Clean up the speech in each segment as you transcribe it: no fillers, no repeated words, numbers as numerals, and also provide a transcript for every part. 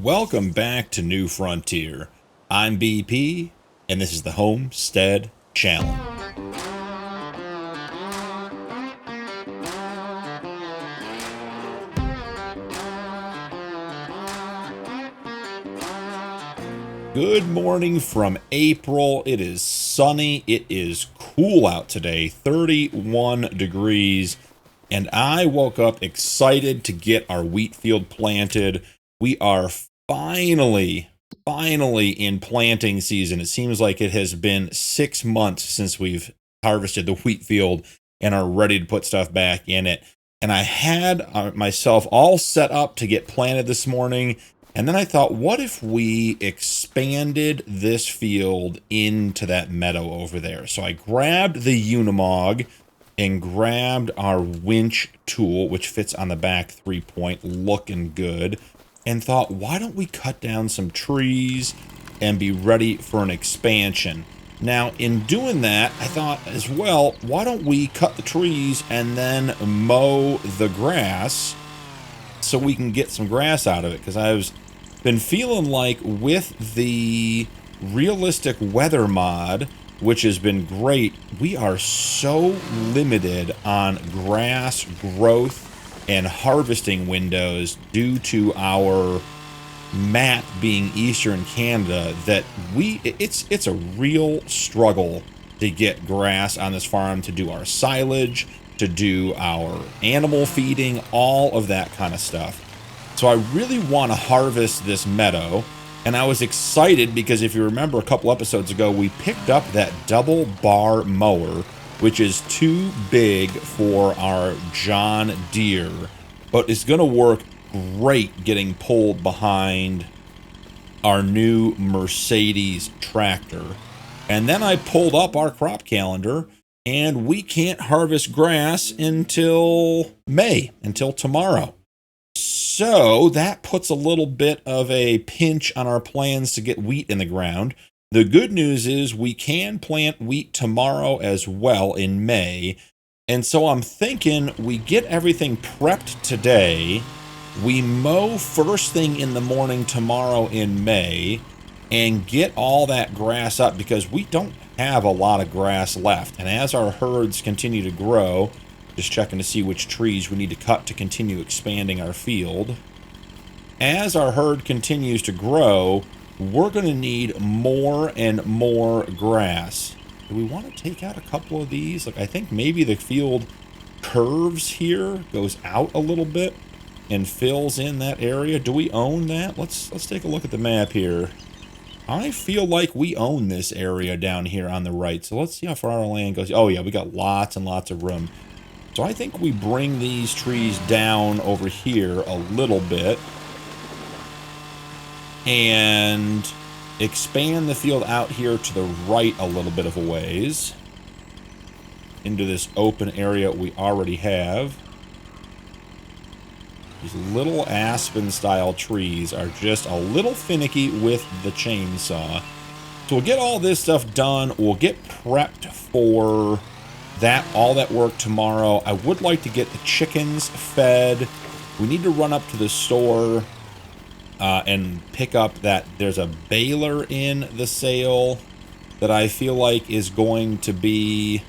Welcome back to New Frontier. I'm BP, and this is the Homestead Challenge. Good morning from April. It is sunny. It is cool out today, 31 degrees. And I woke up excited to get our wheat field planted. We are finally in planting season. It seems like it has been 6 months since we've harvested the wheat field and are ready to put stuff back in it. And I had myself all set up to get planted this morning. And then I thought, what if we expanded this field into that meadow over there? So I grabbed the Unimog and grabbed our winch tool, which fits on the back 3-point, looking good, and thought, why don't we cut down some trees and be ready for an expansion? Now, in doing that, I thought as well, why don't we cut the trees and then mow the grass so we can get some grass out of it? Because I've been feeling like with the realistic weather mod, which has been great, we are so limited on grass growth and harvesting windows due to our map being Eastern Canada that it's a real struggle to get grass on this farm, to do our silage, to do our animal feeding, all of that kind of stuff. So I really want to harvest this meadow. And I was excited because if you remember a couple episodes ago, we picked up that double bar mower, which is too big for our John Deere, but it's going to work great getting pulled behind our new Mercedes tractor. And then I pulled up our crop calendar, and we can't harvest grass until May, until tomorrow. So that puts a little bit of a pinch on our plans to get wheat in the ground. The good news is we can plant wheat tomorrow as well in May. And so I'm thinking we get everything prepped today. We mow first thing in the morning tomorrow in May and get all that grass up because we don't have a lot of grass left. And as our herds continue to grow, just checking to see which trees we need to cut to continue expanding our field. As our herd continues to grow, we're going to need more and more grass. Do we want to take out a couple of these? Like, I think maybe the field curves here, goes out a little bit and fills in that area. Do we own that? Let's take a look at the map here. I feel like we own this area down here on the right. So let's see how far our land goes. Oh yeah, we got lots and lots of room. So I think we bring these trees down over here a little bit and expand the field out here to the right a little bit of a ways into this open area we already have. These little aspen style trees are just a little finicky with the chainsaw. So we'll get all this stuff done. We'll get prepped for all that work tomorrow. I would like to get the chickens fed. We need to run up to the store and pick up that there's a baler in the sale that I feel like is going to be,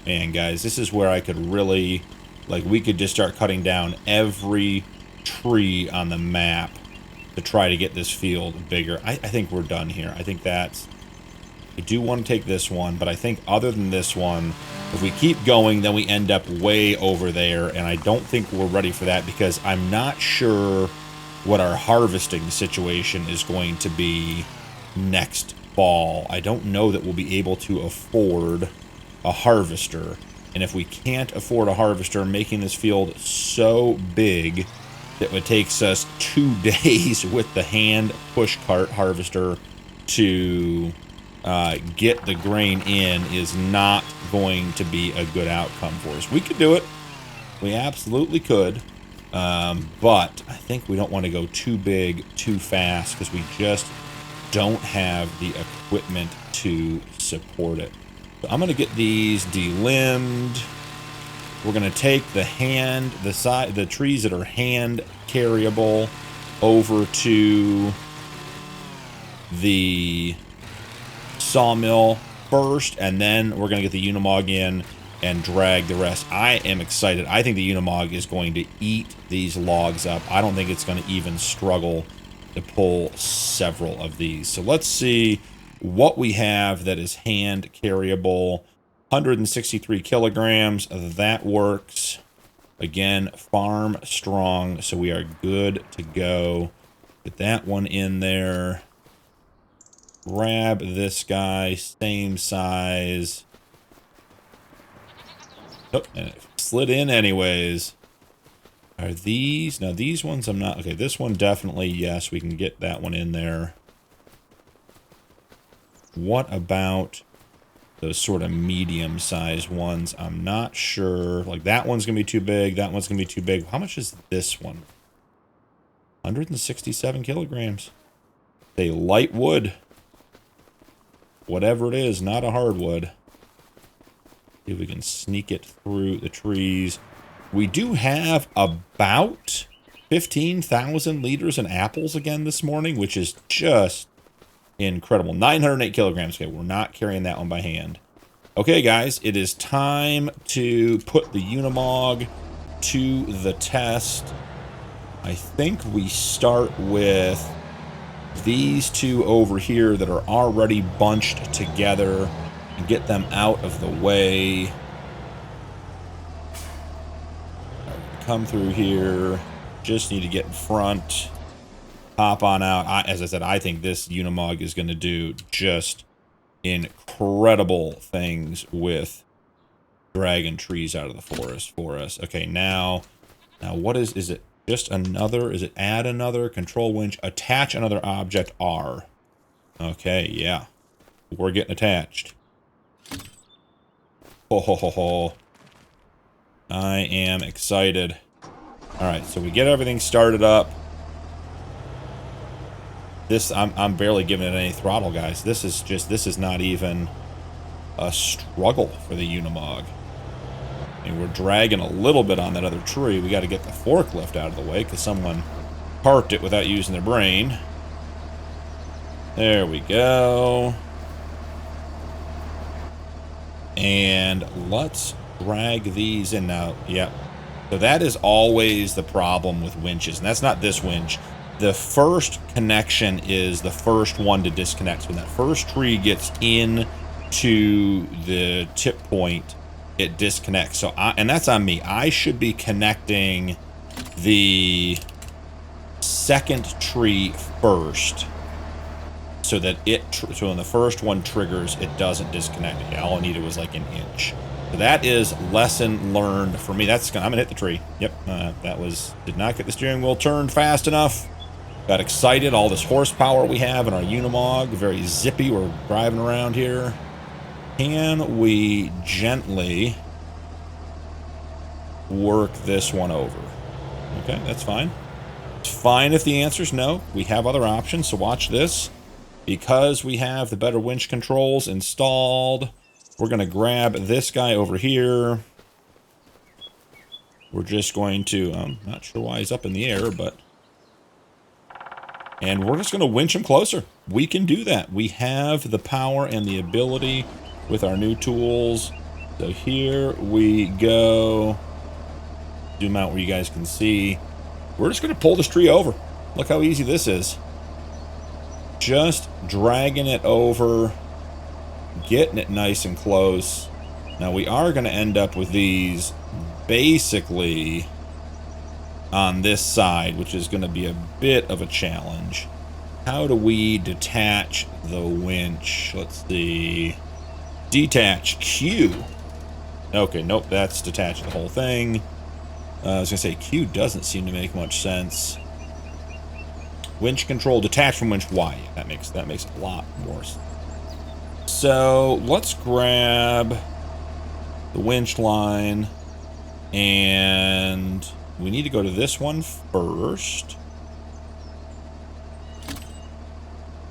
man guys, this is where I could really, like, we could just start cutting down every tree on the map to try to get this field bigger. I think we're done here. I think that's, I do want to take this one, but I think other than this one, if we keep going, then we end up way over there, and I don't think we're ready for that because I'm not sure what our harvesting situation is going to be next fall. I don't know that we'll be able to afford a harvester, and if we can't afford a harvester, making this field so big that it takes us 2 days with the hand push cart harvester to get the grain in is not going to be a good outcome for us. We could do it. We absolutely could. But I think we don't want to go too big, too fast, because we just don't have the equipment to support it. So I'm going to get these delimbed. We're going to take the trees that are hand carryable over to the sawmill first, and then we're going to get the Unimog in and drag the rest. I am excited. I think the Unimog is going to eat these logs up. I don't think it's going to even struggle to pull several of these. So let's see what we have that is hand carryable. 163 kilograms. That works. Again, farm strong, so we are good to go. Get that one in there. Grab this guy, same size. Oh, and it slid in anyways. Are these? Now these ones I'm not. Okay, this one definitely, yes, we can get that one in there. What about those sort of medium-sized ones? I'm not sure. Like that one's going to be too big. That one's going to be too big. How much is this one? 167 kilograms. A light wood. Whatever it is, not a hardwood. See if we can sneak it through the trees. We do have about 15,000 liters in apples again this morning, which is just incredible. 908 kilograms. Okay, we're not carrying that one by hand. Okay, guys, it is time to put the Unimog to the test. I think we start with these two over here that are already bunched together and get them out of the way. Come through here. Just need to get in front. Hop on out. As I said, I think this Unimog is going to do just incredible things with dragging trees out of the forest for us. Okay, now what is it? Just another, is it add another, control winch, attach another object, R. Okay, yeah. We're getting attached. Ho ho ho ho. I am excited. Alright, so we get everything started up. This, I'm barely giving it any throttle, guys. This is not even a struggle for the Unimog. And we're dragging a little bit on that other tree. We got to get the forklift out of the way because someone parked it without using their brain. There we go. And let's drag these in now. Yep. So that is always the problem with winches. And that's not this winch. The first connection is the first one to disconnect. So when that first tree gets in to the tip point, it disconnects. So and that's on me. I should be connecting the second tree first so that so when the first one triggers, it doesn't disconnect. Yeah, all I needed was like an inch. So that is lesson learned for me. I'm gonna hit the tree. Yep, did not get the steering wheel turned fast enough. Got excited. All this horsepower we have in our Unimog, very zippy. We're driving around here. Can we gently work this one over? Okay, that's fine. It's fine if the answer is no. We have other options, so watch this. Because we have the better winch controls installed, we're going to grab this guy over here. We're just going to, I'm not sure why he's up in the air, but... And we're just going to winch him closer. We can do that. We have the power and the ability with our new tools. So here we go. Zoom out where you guys can see. We're just going to pull this tree over. Look how easy this is. Just dragging it over, getting it nice and close. Now we are going to end up with these basically on this side, which is going to be a bit of a challenge. How do we detach the winch? Let's see. Detach Q. Okay, nope, that's detach the whole thing. I was gonna say Q doesn't seem to make much sense. Winch control, detach from winch Y. That makes a lot more sense. So let's grab the winch line, and we need to go to this one first.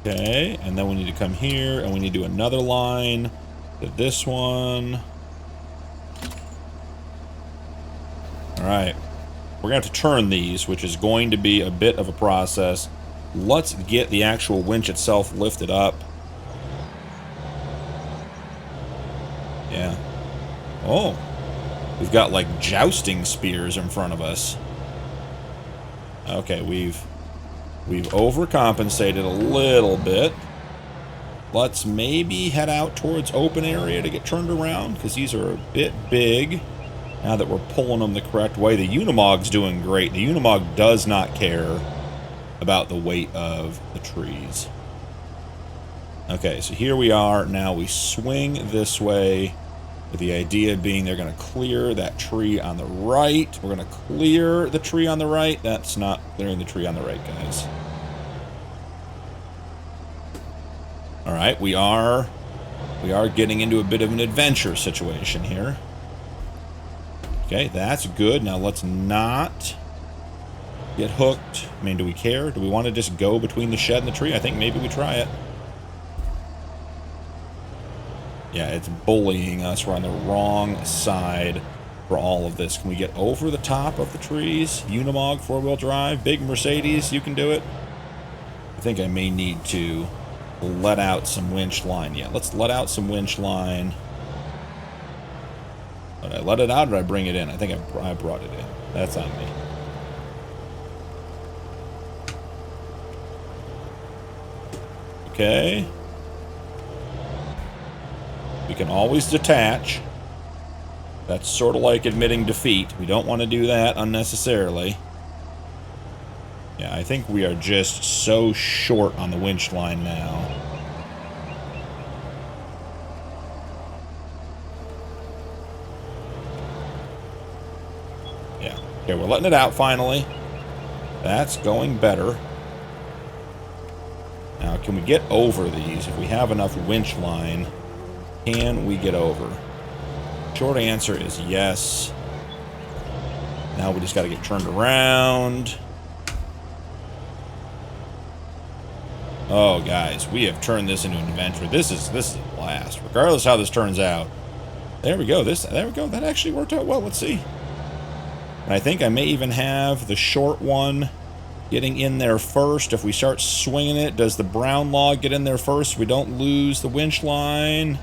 Okay, and then we need to come here, and we need to do another line to this one. All right. we're going to have to turn these, which is going to be a bit of a process. Let's get the actual winch itself lifted up. Yeah. Oh. We've got, like, jousting spears in front of us. Okay, we've overcompensated a little bit. Let's maybe head out towards open area to get turned around, because these are a bit big. Now that we're pulling them the correct way. The Unimog's doing great. The Unimog does not care about the weight of the trees. Okay, so here we are. Now we swing this way, with the idea being they're going to clear that tree on the right. We're going to clear the tree on the right. That's not clearing the tree on the right, guys. All right, we are getting into a bit of an adventure situation here. Okay, that's good. Now let's not get hooked. I mean, do we care? Do we want to just go between the shed and the tree? I think maybe we try it. Yeah, it's bullying us. We're on the wrong side for all of this. Can we get over the top of the trees? Unimog, four-wheel drive, big Mercedes, you can do it. I think I may need to let out some winch line. Yeah, let's let out some winch line. Did I let it out or did I bring it in? I think I brought it in. That's on me. Okay. We can always detach. That's sort of like admitting defeat. We don't want to do that unnecessarily. Yeah, I think we are just so short on the winch line now. Yeah. Okay, we're letting it out finally. That's going better. Now, can we get over these? If we have enough winch line, can we get over? Short answer is yes. Now we just got to get turned around. Oh, guys, we have turned this into an adventure. This is a blast. Regardless how this turns out. There we go. There we go. That actually worked out well. Let's see. And I think I may even have the short one getting in there first. If we start swinging it, does the brown log get in there first so we don't lose the winch line?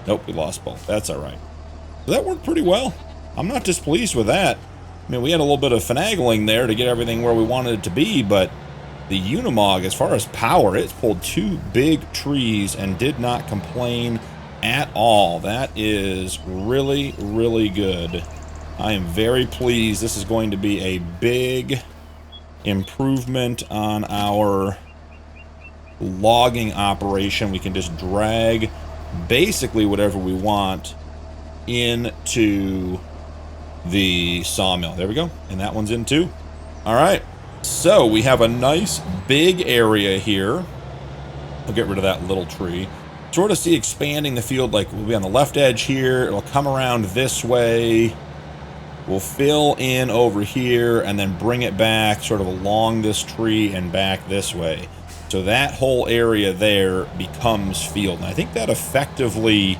Nope, we lost both. That's all right. So that worked pretty well. I'm not displeased with that. I mean, we had a little bit of finagling there to get everything where we wanted it to be, but the Unimog, as far as power, it's pulled two big trees and did not complain at all. That is really, really good. I am very pleased. This is going to be a big improvement on our logging operation. We can just drag basically whatever we want into the sawmill. There we go. And that one's in too. All right. So we have a nice big area here. We'll get rid of that little tree. Sort of see expanding the field, like we'll be on the left edge here. It'll come around this way. We'll fill in over here and then bring it back sort of along this tree and back this way. So that whole area there becomes field. And I think that effectively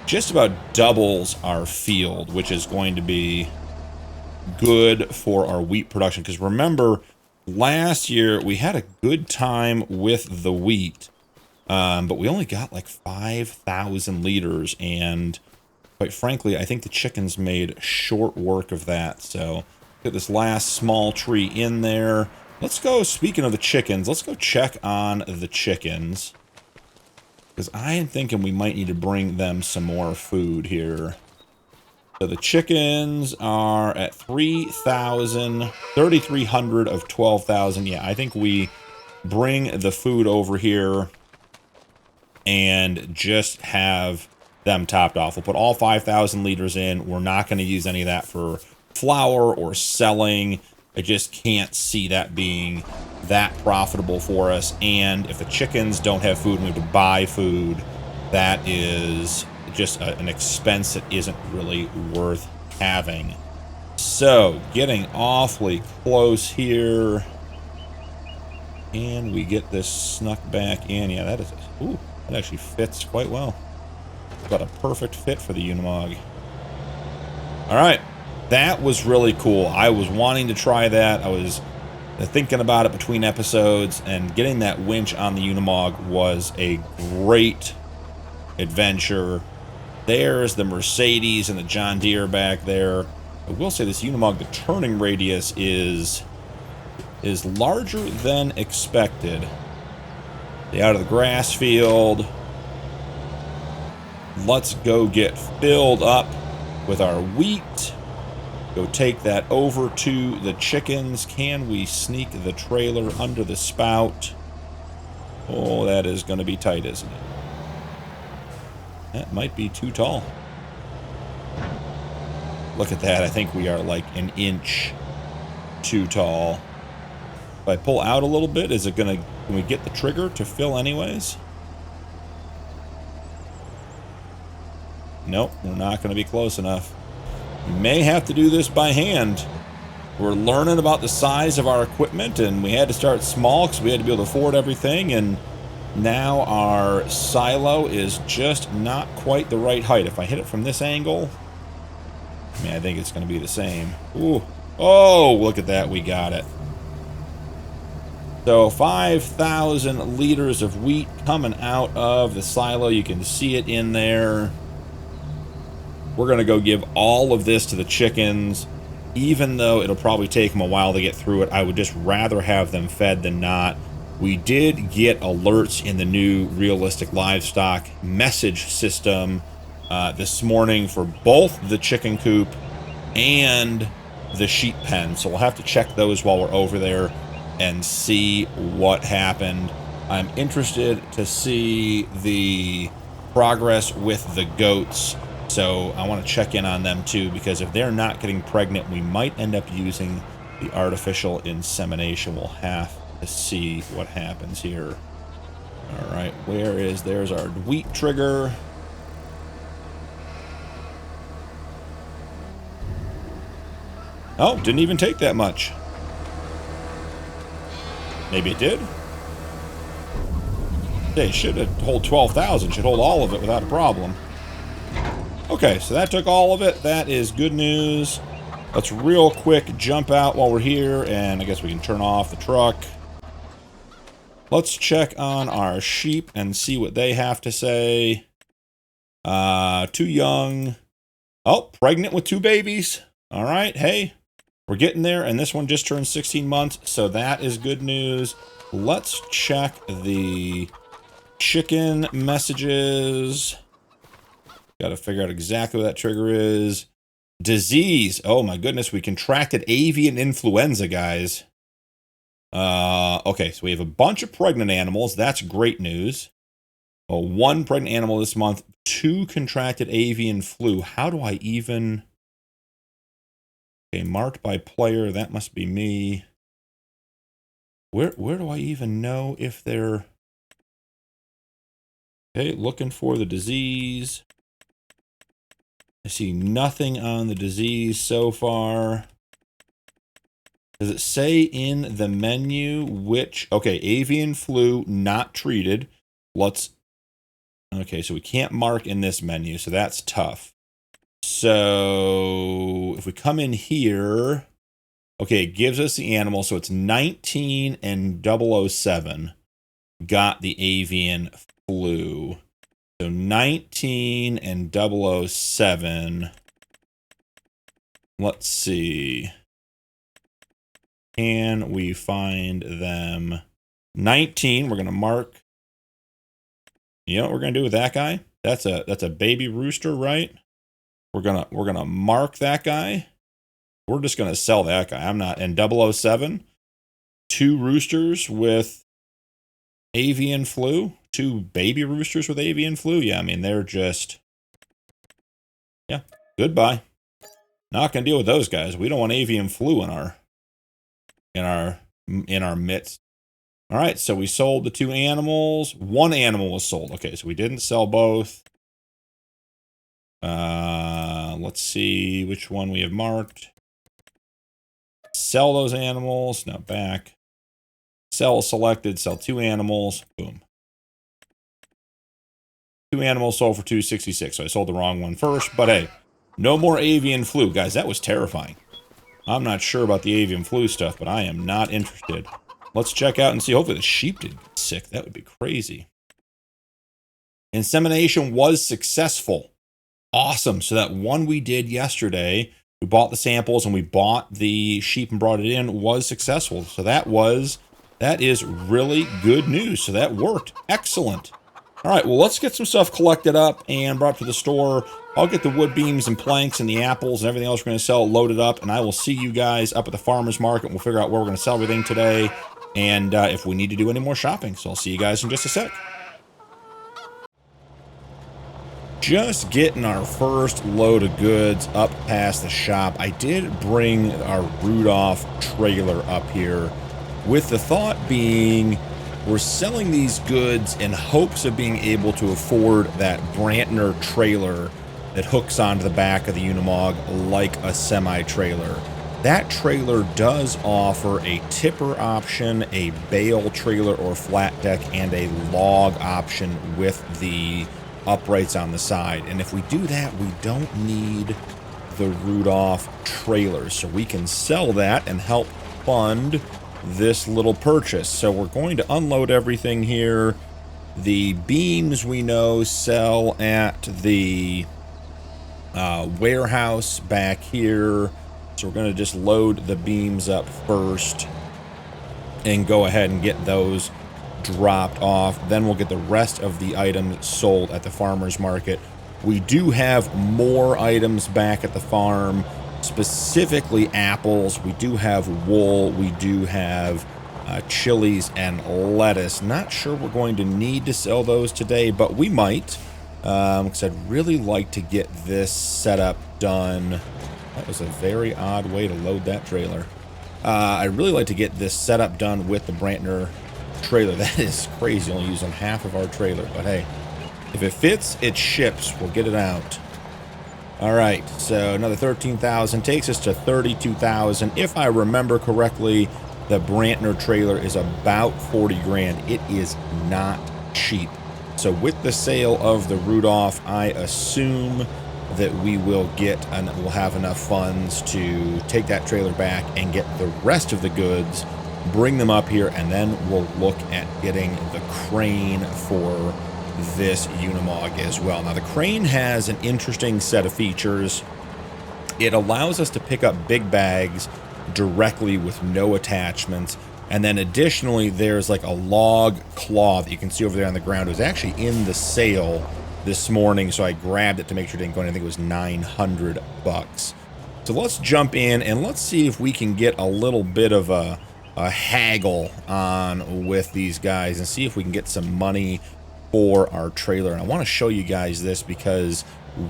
just about doubles our field, which is going to be good for our wheat production. Because remember, last year we had a good time with the wheat, but we only got like 5,000 liters. And quite frankly, I think the chickens made short work of that. So get this last small tree in there. Let's go, speaking of the chickens, let's go check on the chickens. Because I am thinking we might need to bring them some more food here. So the chickens are at 3,000, 3,300 of 12,000. Yeah, I think we bring the food over here and just have them topped off. We'll put all 5,000 liters in. We're not going to use any of that for flour or selling. I just can't see that being that profitable for us. And if the chickens don't have food and we have to buy food, that is just an expense that isn't really worth having. So getting awfully close here. And we get this snuck back in. Yeah, that is, ooh, that actually fits quite well. Got a perfect fit for the Unimog. All right. That was really cool. I was wanting to try that. I was thinking about it between episodes, and getting that winch on the Unimog was a great adventure. There's the Mercedes and the John Deere back there. I will say this Unimog, the turning radius is larger than expected. Out of the grass field. Let's go get filled up with our wheat. Go take that over to the chickens. Can we sneak the trailer under the spout? Oh, that is going to be tight, isn't it? That might be too tall. Look at that. I think we are like an inch too tall. If I pull out a little bit, is it going to... Can we get the trigger to fill anyways? Nope, we're not going to be close enough. We may have to do this by hand. We're learning about the size of our equipment, and we had to start small because we had to be able to afford everything, and now our silo is just not quite the right height. If I hit it from this angle, I mean, I think it's going to be the same. Ooh. Oh, look at that. We got it. So 5,000 liters of wheat coming out of the silo. You can see it in there. We're going to go give all of this to the chickens. Even though it'll probably take them a while to get through it, I would just rather have them fed than not. We did get alerts in the new realistic livestock message system this morning for both the chicken coop and the sheep pen. So we'll have to check those while we're over there and see what happened. I'm interested to see the progress with the goats. So I want to check in on them too, because if they're not getting pregnant, we might end up using the artificial insemination. We'll have to see what happens here. All right, there's our wheat trigger. Oh, didn't even take that much. Maybe it did. They should hold 12,000. Should hold all of it without a problem. Okay, so that took all of it. That is good news. Let's real quick jump out while we're here, and I guess we can turn off the truck. Let's check on our sheep and see what they have to say. Too young. Oh, pregnant with 2 babies. All right, hey, we're getting there, and this one just turned 16 months, so that is good news. Let's check the chicken messages. Got to figure out exactly what that trigger is. Disease. Oh my goodness, we contracted avian influenza, guys. Okay, so we have a bunch of pregnant animals. That's great news. Oh, 1 pregnant animal this month. 2 contracted avian flu. How do I even... Okay, marked by player. That must be me. Where do I even know if they're... Okay, looking for the disease. I see nothing on the disease so far. Does it say in the menu which... Okay, avian flu, not treated. Let's... Okay, so we can't mark in this menu, so that's tough. So if we come in here... Okay, it gives us the animal, so it's 19 and 007 got the avian flu. So 19 and 007. Let's see. Can we find them? 19, we're going to mark. You know what we're going to do with that guy? That's a baby rooster, right? We're going to mark that guy. We're just going to sell that guy. I'm not. And 007, 2 roosters with avian flu. 2 baby roosters with avian flu. Yeah, I mean, they're just... Yeah, goodbye. Not going to deal with those guys. We don't want avian flu in our midst. All right, so we sold the 2 animals. 1 animal was sold. Okay, so we didn't sell both. Let's see which one we have marked. Sell those animals. Now back. Sell selected. Sell 2 animals. Boom. 2 animals sold for $266. So I sold the wrong one first. But hey, No more avian flu. Guys, that was terrifying. I'm not sure about the avian flu stuff, but I am not interested. Let's check out and see. Hopefully the sheep didn't get sick. That would be crazy. Insemination was successful. Awesome. So that one we did yesterday, we bought the samples and we bought the sheep and brought it in, was successful. So that is really good news. So that worked. Excellent. All right, well, let's get some stuff collected up and brought to the store. I'll get the wood beams and planks and the apples and everything else we're going to sell loaded up, and I will see you guys up at the farmer's market. We'll figure out where we're going to sell everything today and if we need to do any more shopping. So I'll see you guys in just a sec. Just getting our first load of goods up past the shop. I did bring our Rudolph trailer up here with the thought being we're selling these goods in hopes of being able to afford that Brantner trailer that hooks onto the back of the Unimog like a semi-trailer. That trailer does offer a tipper option, a bale trailer or flat deck, and a log option with the uprights on the side. And if we do that, we don't need the Rudolph trailer. So we can sell that and help fund this little purchase. So we're going to unload everything here. The beams we know sell at the warehouse back here. So we're going to just load the beams up first and go ahead and get those dropped off. Then we'll get the rest of the items sold at the farmer's market. We do have more items back at the farm, specifically apples. We do have wool. We do have chilies and lettuce. Not sure we're going to need to sell those today, but we might, because I'd really like to get this setup done. That was a very odd way to load that trailer. I'd really like to get this setup done with the Brantner trailer. That is crazy, only using half of our trailer, but hey, if it fits, it ships. We'll get it out. All right, so another 13,000 takes us to 32,000. If I remember correctly, the Brantner trailer is about 40 grand. It is not cheap. So with the sale of the Rudolph, I assume that we will get and we'll have enough funds to take that trailer back and get the rest of the goods, bring them up here, and then we'll look at getting the crane for this Unimog as well. Now the crane has an interesting set of features. It allows us to pick up big bags directly with no attachments, and then additionally there's like a log claw that you can see over there on the ground. It was actually in the sale this morning, so I grabbed it to make sure it didn't go in. I think it was 900 bucks. So let's jump in and let's see if we can get a little bit of a haggle on with these guys and see if we can get some money for our trailer. And I want to show you guys this because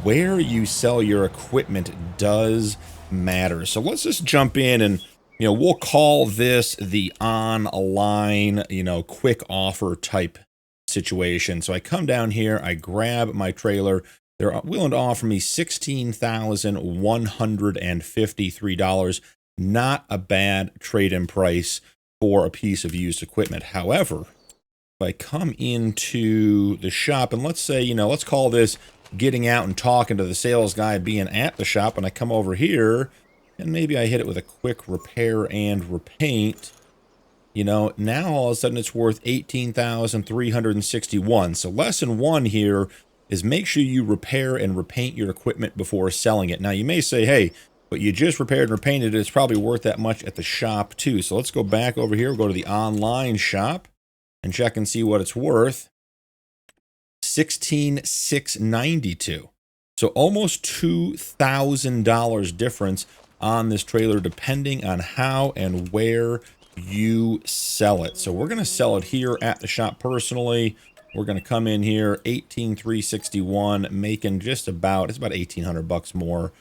where you sell your equipment does matter. So let's just jump in and, you know, we'll call this the online, you know, quick offer type situation. So I come down here, I grab my trailer. They're willing to offer me $16,153. Not a bad trade-in price for a piece of used equipment. However, if I come into the shop and let's say, you know, let's call this getting out and talking to the sales guy being at the shop, and I come over here and maybe I hit it with a quick repair and repaint, you know, now all of a sudden it's worth $18,361. So lesson one here is make sure you repair and repaint your equipment before selling it. Now you may say, hey, but you just repaired and repainted it, it's probably worth that much at the shop too. So let's go back over here, go to the online shop and check and see what it's worth. $16,692. So almost $2,000 difference on this trailer depending on how and where you sell it. So we're going to sell it here at the shop personally. We're going to come in here, $18,361, making just about, it's about 1,800 bucks more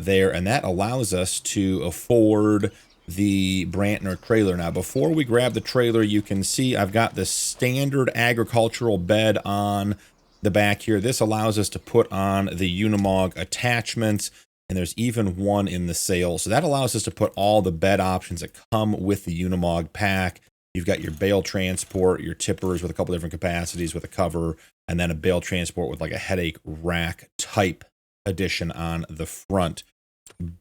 there, and that allows us to afford the Brantner trailer. Now, before we grab the trailer, you can see I've got the standard agricultural bed on the back here. This allows us to put on the Unimog attachments, and there's even one in the sale. So that allows us to put all the bed options that come with the Unimog pack. You've got your bale transport, your tippers with a couple different capacities with a cover, and then a bale transport with like a headache rack type addition on the front.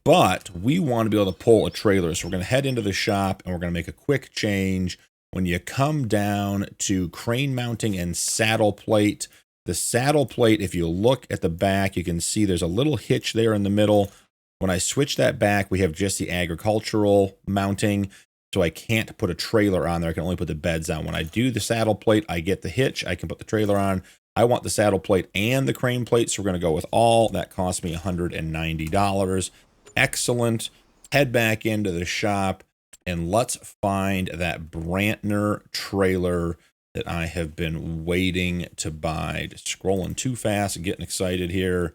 But we want to be able to pull a trailer, so we're going to head into the shop and we're going to make a quick change. When you come down to crane mounting and saddle plate, the saddle plate, if you look at the back, you can see there's a little hitch there in the middle. When I switch that back, we have just the agricultural mounting, so I can't put a trailer on there. I can only put the beds on. When I do the saddle plate, I get the hitch. I can put the trailer on. I want the saddle plate and the crane plate, so we're going to go with all. That cost me $190. Excellent. Head back into the shop, and let's find that Brantner trailer that I have been waiting to buy. Just scrolling too fast and getting excited here.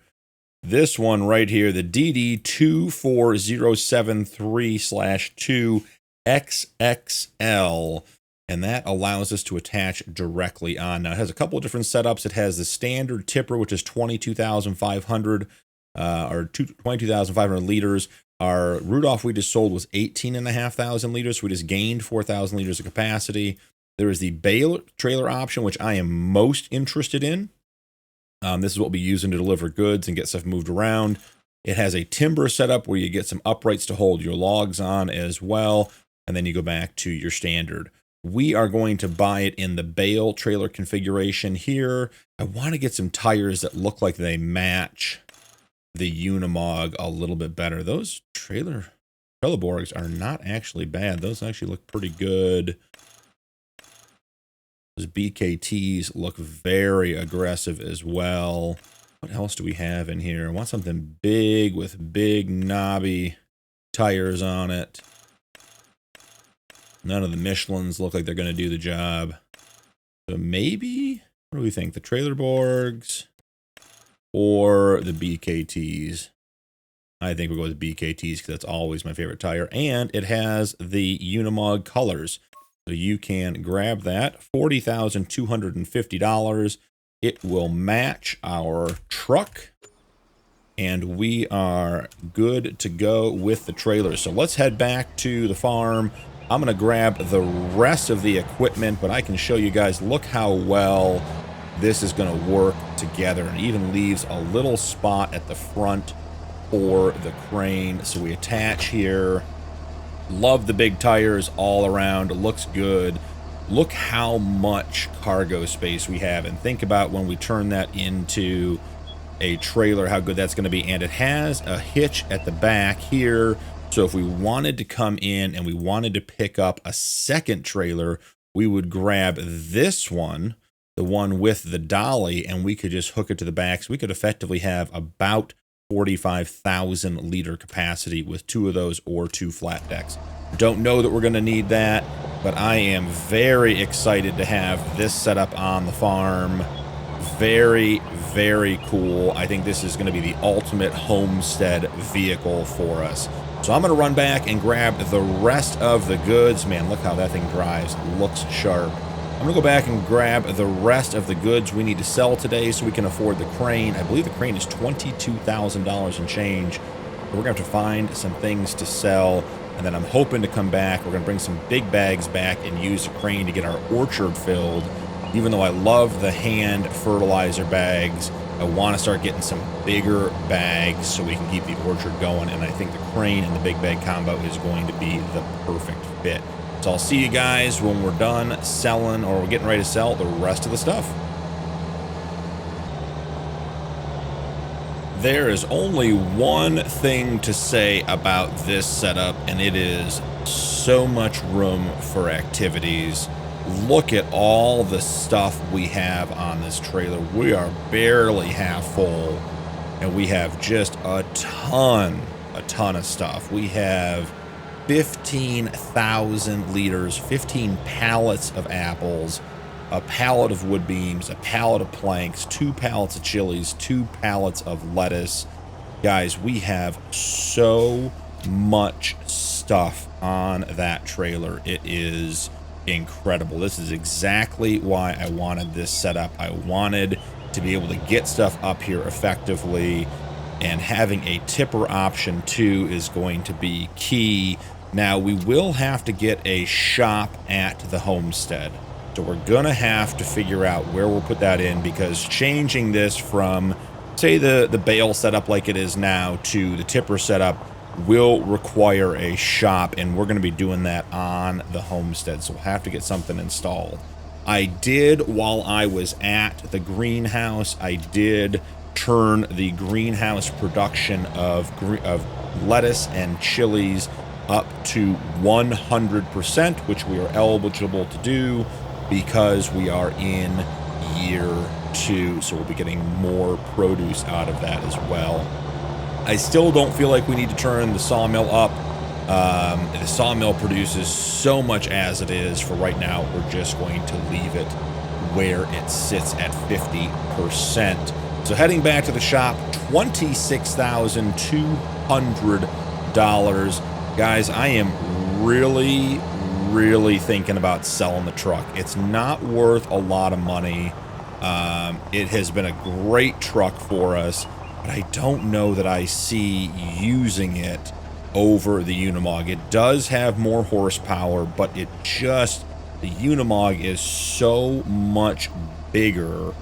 This one right here, the DD24073/2XXL, and that allows us to attach directly on. Now, it has a couple of different setups. It has the standard tipper, which is 22,500 or 22,500 liters. Our Rudolph we just sold was 18,500 liters, so we just gained 4,000 liters of capacity. There is the bale trailer option, which I am most interested in. This is what we'll be using to deliver goods and get stuff moved around. It has a timber setup where you get some uprights to hold your logs on as well, and then you go back to your standard. We are going to buy it in the bale trailer configuration here. I want to get some tires that look like they match the Unimog a little bit better. Those Trelleborgs are not actually bad. Those actually look pretty good. Those BKTs look very aggressive as well. What else do we have in here? I want something big with big knobby tires on it. None of the Michelins look like they're going to do the job. So maybe, what do we think? The Trelleborgs or the BKTs? I think we'll go with BKTs because that's always my favorite tire. And it has the Unimog colors. So you can grab that, $40,250. It will match our truck, and we are good to go with the trailer. So let's head back to the farm. I'm going to grab the rest of the equipment, but I can show you guys, look how well this is going to work together. And it even leaves a little spot at the front for the crane. So we attach here. Love the big tires all around. It looks good. Look how much cargo space we have, and think about when we turn that into a trailer, how good that's going to be. And it has a hitch at the back here, so if we wanted to come in and we wanted to pick up a second trailer, we would grab this one, the one with the dolly, and we could just hook it to the back. So we could effectively have about 45,000 liter capacity with two of those or two flat decks. Don't know that we're going to need that, but I am very excited to have this setup on the farm. Very, very cool. I think this is going to be the ultimate homestead vehicle for us. So I'm going to run back and grab the rest of the goods. Man, look how that thing drives. Looks sharp. I'm going to go back and grab the rest of the goods we need to sell today so we can afford the crane. I believe the crane is $22,000 and change. We're going to have to find some things to sell, and then I'm hoping to come back. We're going to bring some big bags back and use the crane to get our orchard filled. Even though I love the hand fertilizer bags, I want to start getting some bigger bags so we can keep the orchard going, and I think the crane and the big bag combo is going to be the perfect fit. So I'll see you guys when we're done selling, or we're getting ready to sell the rest of the stuff. There is only one thing to say about this setup, and it is so much room for activities. Look at all the stuff we have on this trailer. We are barely half full, and we have just a ton of stuff. We have 15,000 liters, 15 pallets of apples, a pallet of wood beams, a pallet of planks, 2 pallets of chilies, 2 pallets of lettuce. Guys, we have so much stuff on that trailer. It is incredible. This is exactly why I wanted this setup. I wanted to be able to get stuff up here effectively, and having a tipper option too is going to be key. Now, we will have to get a shop at the homestead, so we're gonna have to figure out where we'll put that in, because changing this from say the bale setup like it is now to the tipper setup will require a shop, and we're going to be doing that on the homestead, so we'll have to get something installed. I did, while I was at the greenhouse, I did turn the greenhouse production of lettuce and chilies up to 100%, which we are eligible to do because we are in year 2, so we'll be getting more produce out of that as well. I still don't feel like we need to turn the sawmill up. The sawmill produces so much as it is. For right now, we're just going to leave it where it sits at 50%. So heading back to the shop, $26,200. Guys, I am really thinking about selling the truck. It's not worth a lot of money. It has been a great truck for us, but I don't know that I see using it over the Unimog. It does have more horsepower, but the Unimog is so much bigger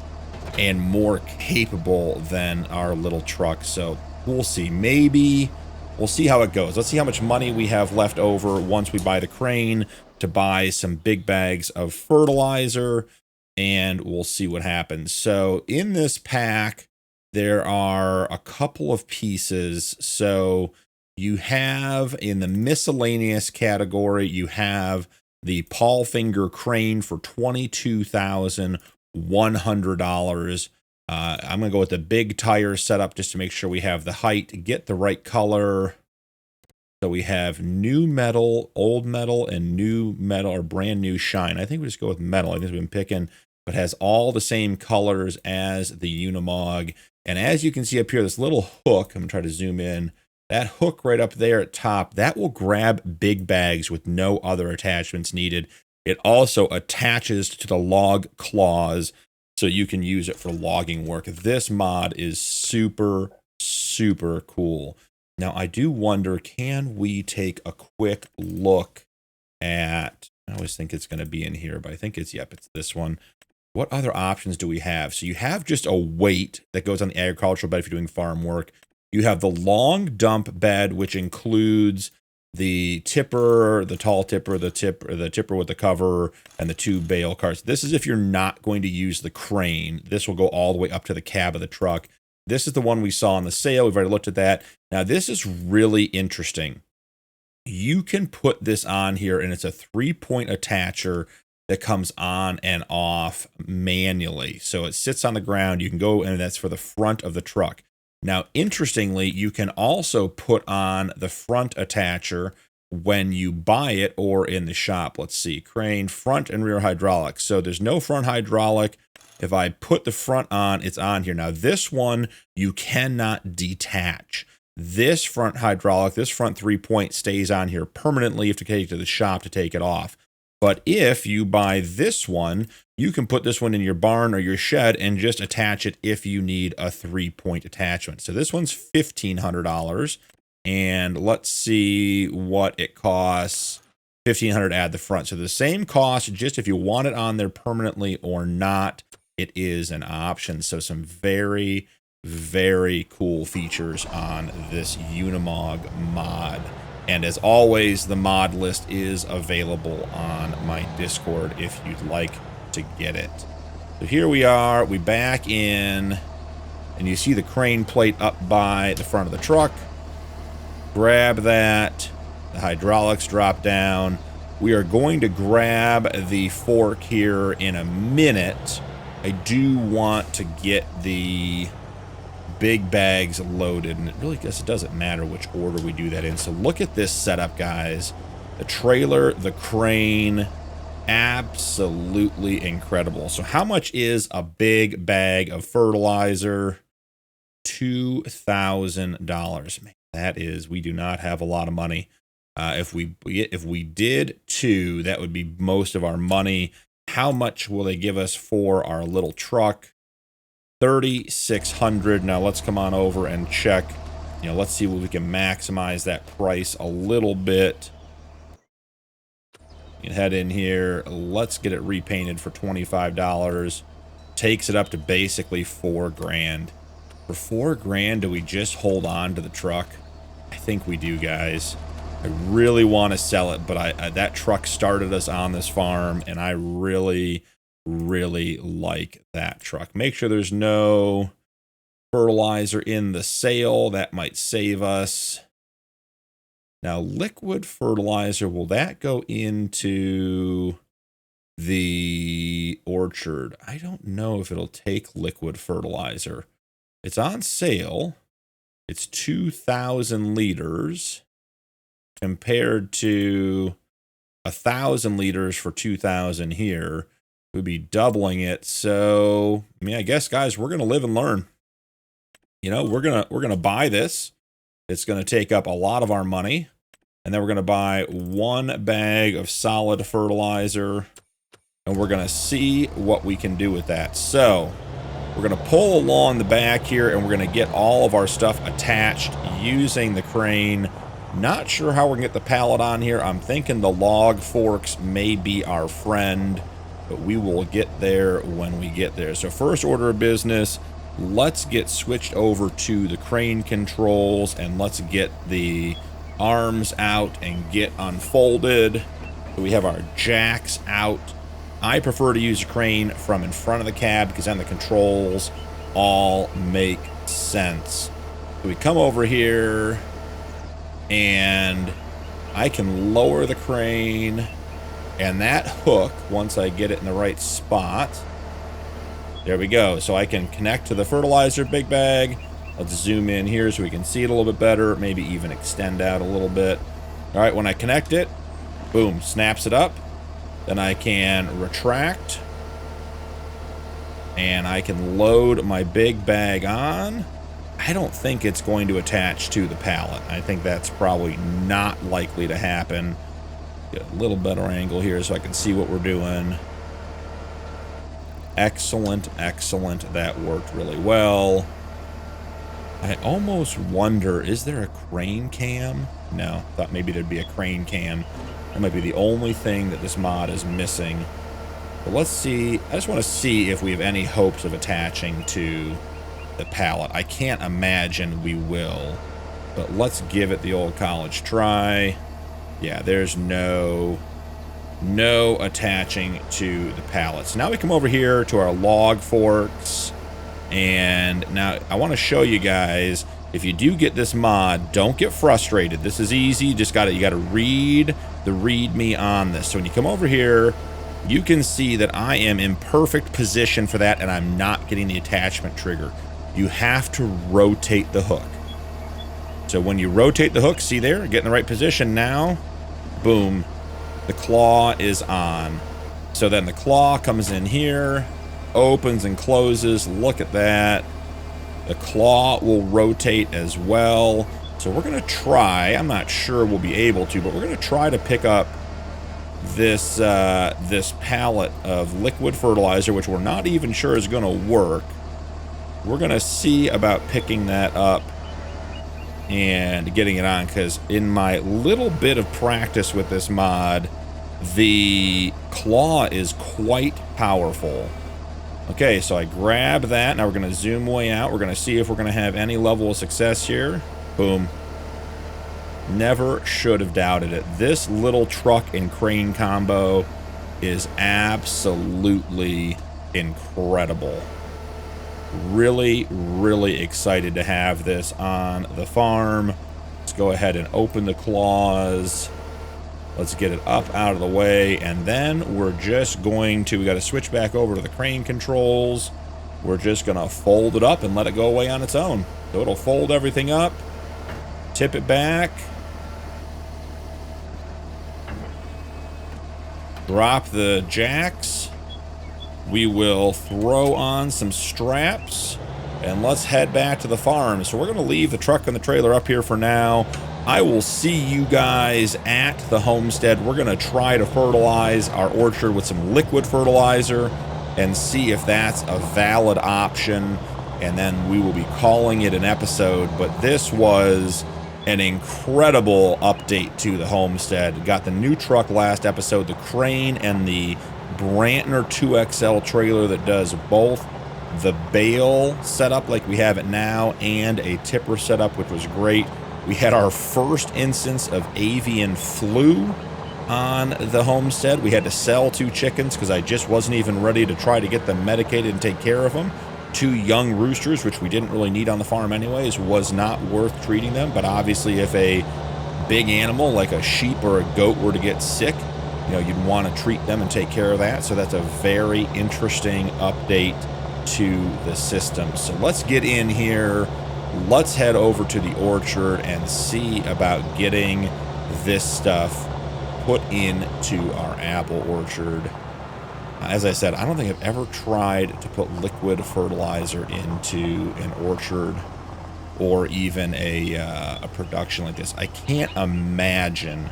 and more capable than our little truck. So we'll see. Maybe we'll see how it goes. Let's see how much money we have left over once we buy the crane to buy some big bags of fertilizer, and we'll see what happens. So in this pack, there are a couple of pieces. So you have, in the miscellaneous category, you have the Paul Finger crane for $22,100. I'm going to go with the big tire setup just to make sure we have the height, get the right color. So we have new metal, old metal, and new metal, or brand new shine. I think we just go with metal. I think we've been picking, but has all the same colors as the Unimog. And as you can see up here, this little hook, I'm going to try to zoom in, that hook right up there at top, that will grab big bags with no other attachments needed. It also attaches to the log claws, so you can use it for logging work. This mod is super cool. Now, I do wonder, can we take a quick look at, I always think it's going to be in here, but I think it's, yep, it's this one. What other options do we have? So you have just a weight that goes on the agricultural bed if you're doing farm work. You have the long dump bed, which includes the tipper, the tall tipper, the tipper with the cover, and the 2 bale carts. This is if you're not going to use the crane. This will go all the way up to the cab of the truck. This is the one we saw on the sale. We've already looked at that. Now, this is really interesting. You can put this on here, and it's a 3-point attacher that comes on and off manually. So it sits on the ground. You can go, and that's for the front of the truck. Now, interestingly, you can also put on the front attacher when you buy it or in the shop. Let's see, crane, front and rear hydraulics. So there's no front hydraulic. If I put the front on, it's on here. Now, this one, you cannot detach. This front hydraulic, this front 3-point stays on here permanently. You have to take it to the shop to take it off. But if you buy this one, you can put this one in your barn or your shed and just attach it if you need a 3-point attachment. So this one's $1,500. And let's see what it costs. $1,500 to add the front. So the same cost, just if you want it on there permanently or not, it is an option. So some very cool features on this Unimog mod. And as always, the mod list is available on my Discord if you'd like to get it. So here we are, we back in, and you see the crane plate up by the front of the truck. Grab that, the hydraulics drop down. We are going to grab the fork here in a minute. I do want to get the big bags loaded, and it really guess it doesn't matter which order we do that in. So look at this setup, guys. The trailer, the crane, absolutely incredible. So how much is a big bag of fertilizer? $2,000. Man, that is, we do not have a lot of money. If we did 2, that would be most of our money. How much will they give us for our little truck? $3,600. Now let's come on over and check. Let's see what we can maximize that price a little bit. You can head in here. Let's get it repainted for $25. Takes it up to basically $4,000. For 4 grand, do we just hold on to the truck? I think we do, guys. I really want to sell it, but that truck started us on this farm, and I really, really like that truck. Make sure there's no fertilizer in the sale. That might save us. Now, liquid fertilizer, will that go into the orchard? I don't know if it'll take liquid fertilizer. It's on sale. It's 2,000 liters compared to 1,000 liters for 2,000 here. We'd be doubling it. So, I mean, I guess, guys, we're going to live and learn. You know, we're going to buy this. It's going to take up a lot of our money. And then we're going to buy 1 bag of solid fertilizer. And we're going to see what we can do with that. So, we're going to pull along the back here, and we're going to get all of our stuff attached using the crane. Not sure how we're going to get the pallet on here. I'm thinking the log forks may be our friend, but we will get there when we get there. So first order of business, let's get switched over to the crane controls, and let's get the arms out and get unfolded. So we have our jacks out. I prefer to use a crane from in front of the cab because then the controls all make sense. So we come over here and I can lower the crane, and that hook, once I get it in the right spot, there we go. So I can connect to the fertilizer big bag. Let's zoom in here so we can see it a little bit better, maybe even extend out a little bit. All right, when I connect it, boom, snaps it up. Then I can retract, and I can load my big bag on. I don't think it's going to attach to the pallet. I think that's probably not likely to happen. Get a little better angle here so I can see what we're doing. Excellent, excellent. That worked really well. I almost wonder, is there a crane cam? No, thought maybe there'd be a crane cam. That might be the only thing that this mod is missing. But let's see. I just want to see if we have any hopes of attaching to the pallet. I can't imagine we will, but let's give it the old college try. Yeah, there's no attaching to the pallet. So now we come over here to our log forks, and now I want to show you guys, if you do get this mod, don't get frustrated. This is easy. You got to read the README on this. So when you come over here, you can see that I am in perfect position for that, and I'm not getting the attachment trigger. You have to rotate the hook. So when you rotate the hook, see there, get in the right position now, boom, the claw is on. So then the claw comes in here, opens and closes. Look at that. The claw will rotate as well. So we're going to try, I'm not sure we'll be able to, but we're going to try to pick up this this pallet of liquid fertilizer, which we're not even sure is going to work. We're going to see about picking that up and getting it on, because in my little bit of practice with this mod, the claw is quite powerful. Okay, so I grab that. Now we're going to zoom way out. We're going to see if we're going to have any level of success here. Boom. Never should have doubted it. This little truck and crane combo is absolutely incredible. Really, really excited to have this on the farm. Let's go ahead and open the claws. Let's get it up out of the way, and then we're just going to, we got to switch back over to the crane controls. We're just going to fold it up and let it go away on its own. So it'll fold everything up, tip it back, drop the jacks. We will throw on some straps, and let's head back to the farm. So we're going to leave the truck and the trailer up here for now. I will see you guys at the homestead. We're going to try to fertilize our orchard with some liquid fertilizer and see if that's a valid option, and then we will be calling it an episode. But this was an incredible update to the homestead. Got the new truck last episode, the crane and the Brantner 2XL trailer that does both the bale setup like we have it now and a tipper setup, which was great. We had our first instance of avian flu on the homestead. We had to sell 2 chickens because I just wasn't even ready to try to get them medicated and take care of them. 2 young roosters, which we didn't really need on the farm anyways, was not worth treating them. But obviously if a big animal like a sheep or a goat were to get sick, you know, you'd want to treat them and take care of that. So that's a very interesting update to the system. So let's get in here. Let's head over to the orchard and see about getting this stuff put into our apple orchard. As I said, I don't think I've ever tried to put liquid fertilizer into an orchard or even a production like this. I can't imagine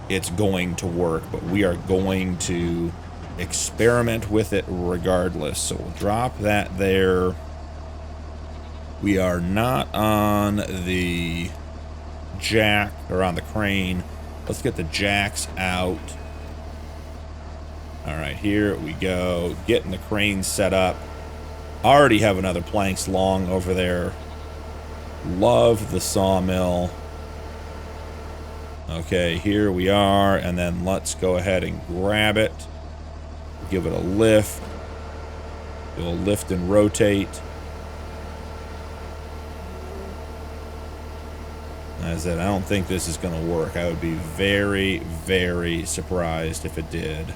it's going to work, but we are going to experiment with it regardless. So we'll drop that there. We are not on the jack or on the crane. Let's get the jacks out. All right, here we go. Getting the crane set up. Already have another planks long over there. Love the sawmill. Okay, here we are, and then let's go ahead and grab it. Give it a lift. It'll lift and rotate. As I said, I don't think this is going to work. I would be very, very surprised if it did.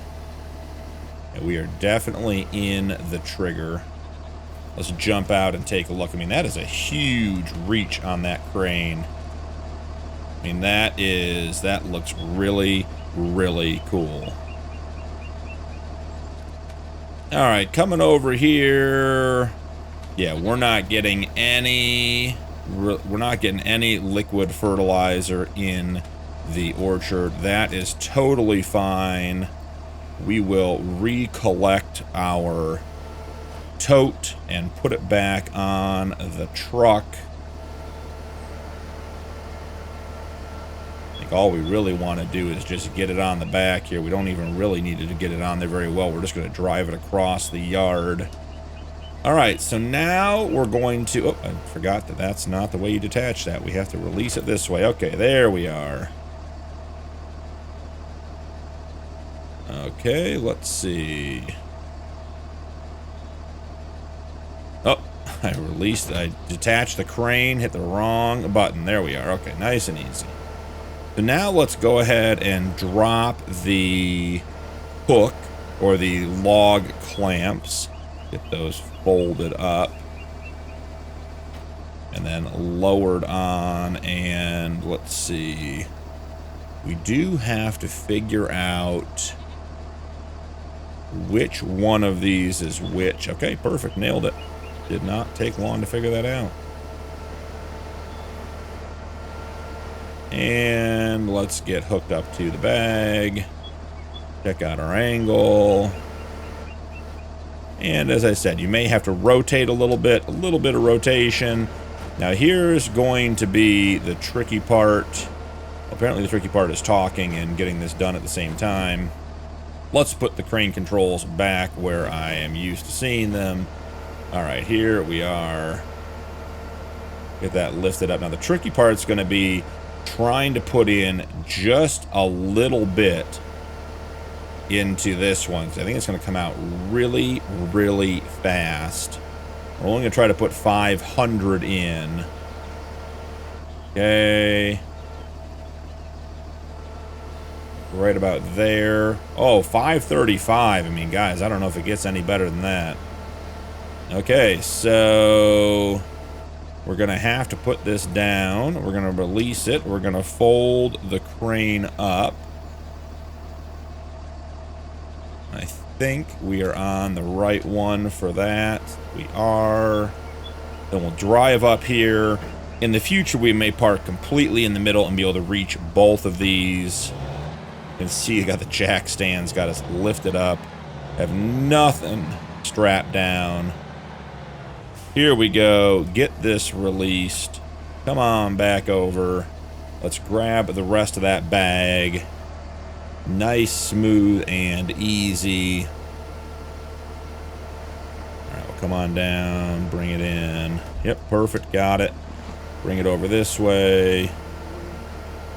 And we are definitely in the trigger. Let's jump out and take a look. I mean, that is a huge reach on that crane. I mean, that looks really, really cool. All right, coming over here. Yeah, we're not getting any liquid fertilizer in the orchard. That is totally fine. We will recollect our tote and put it back on the truck. I think all we really want to do is just get it on the back here. We don't even really need to get it on there very well. We're just going to drive it across the yard. All right, so now we're going to... Oh, I forgot that that's not the way you detach that. We have to release it this way. Okay, there we are. Okay, let's see. Oh, I detached the crane, hit the wrong button. There we are. Okay, nice and easy. So now let's go ahead and drop the hook or the log clamps. Get those folded up. And then lowered on, and let's see. We do have to figure out which one of these is which. Okay, perfect. Nailed it. Did not take long to figure that out. And let's get hooked up to the bag. Check out our angle. And as I said, you may have to rotate a little bit of rotation. Now here's going to be the tricky part. Apparently the tricky part is talking and getting this done at the same time. Let's put the crane controls back where I am used to seeing them. All right, here we are. Get that lifted up. Now the tricky part's going to be trying to put in just a little bit into this one. I think it's going to come out really, really fast. We're only going to try to put 500 in. Okay. Right about there. Oh, 535. I mean, guys, I don't know if it gets any better than that. Okay, so we're going to have to put this down. We're going to release it. We're going to fold the crane up. I think we are on the right one for that. We are. Then we'll drive up here. In the future, we may park completely in the middle and be able to reach both of these. You can see, got the jack stands, got us lifted up. Have nothing strapped down. Here we go. Get this released. Come on back over. Let's grab the rest of that bag. Nice, smooth, and easy. All right, we'll come on down, bring it in. Yep, perfect, got it. Bring it over this way.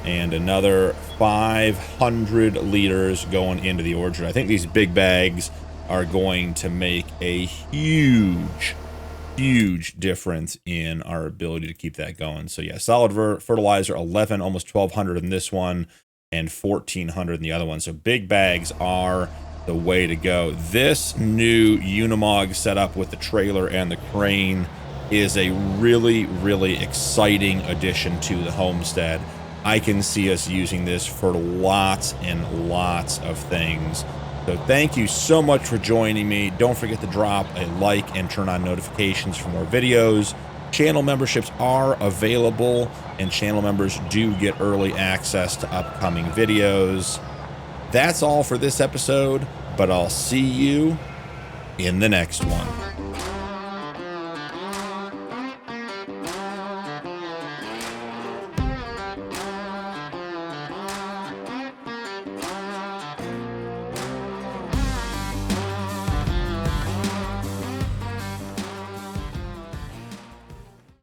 And another 500 liters going into the orchard. I think these big bags are going to make a huge difference in our ability to keep that going. So yeah, solid fertilizer, 11, almost 1,200 in this one, and 1,400 in the other one. So big bags are the way to go. This new Unimog setup with the trailer and the crane is a really exciting addition to the homestead. I can see us using this for lots and lots of things. So thank you so much for joining me. Don't forget to drop a like and turn on notifications for more videos. Channel memberships are available, and channel members do get early access to upcoming videos. That's all for this episode, but I'll see you in the next one.